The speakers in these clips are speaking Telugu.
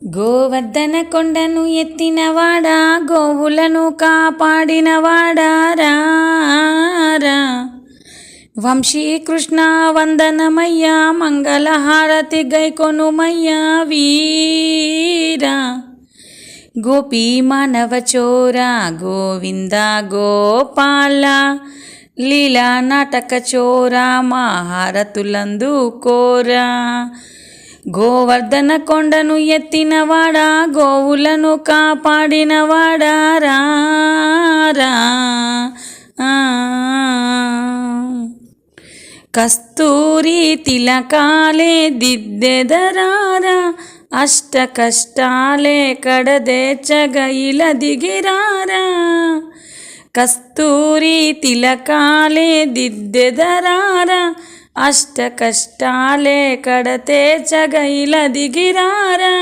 గోవర్ధన కొండను ఎత్తినవాడా, గోవులను కాపాడినవాడా రా. వంశీకృష్ణ వందనమయ్యా, మంగళహారతి గైకొనుమయ్యా వీరా. గోపీ మానవ చోరా, గోవింద గోపాల, లీలా నాటక చోరా, మహారతులందు కోరా. గోవర్ధన కొండను ఎత్తినవాడా, గోవులను కాపాడినవాడా రా. కస్తూరి తిలకాలే దిద్దెదరారా, అష్ట కష్టాలే కడదేచగ ఇలా దిగిరారా. కస్తూరి తిలకాలే దిద్దెదరారా, అష్ట కష్టాలే కడతేచగ ఇలా దిగిరారా.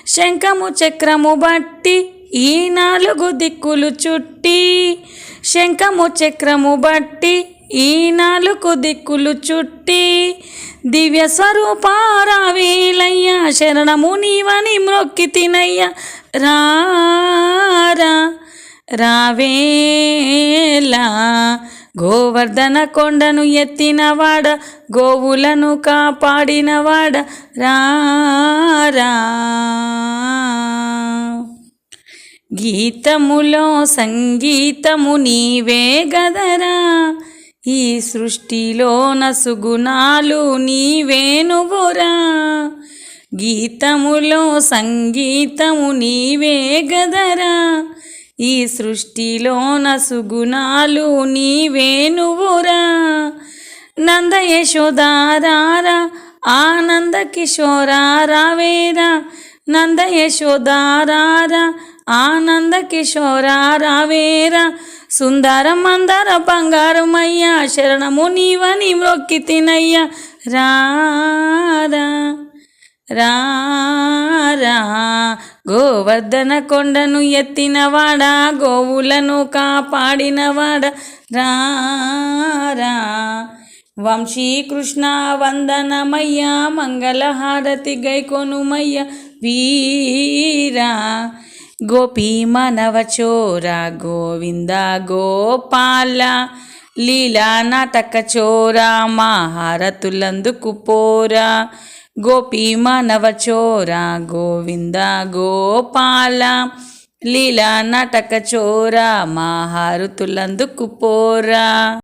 శంఖము చక్రము బట్టి ఈ నాలుగు దిక్కులు చుట్టి, శంఖము చక్రము బట్టి ఈ నాలుగు దిక్కులు చుట్టి, దివ్య స్వరూపారావేలయ్యా, శరణము నీవని మ్రొక్కి తినయ్యా రావేలా. గోవర్ధన కొండను ఎత్తినవాడ, గోవులను కాపాడినవాడ రా. గీతములో సంగీతము నీవే గదరా, ఈ సృష్టిలోన సుగుణాలు నీవేనువురా. గీతములో సంగీతము నీవే గదరా, ఈ సృష్టిలోన సుగుణాలు నీవేనువురా. నంద యశోదారారా, ఆనంద కిశోరా రావేరా. నంద యశోదారారా, ఆనంద కిశోరా రావేరా. సుందర మందర బంగారమయ్యా, శరణము నీవని మ్రొక్కి తినయ్యా రా. గోవర్ధన కొండను ఎత్తినవాడా, గోవులను కాపాడినవాడ రా. వంశీకృష్ణ వందనమయ్యా, మంగళహారతి గైకొనుమయ్యా వీరా. గోపీ మానవ చోరా, గోవింద గోపాల, లీలా నాటక చోరా, మహారతులందుకు పోరా. గోపీ మానవ చోరా, గోవింద గోపాల, లీలా నాటక చోరా, మహారతులందుకు పోరా.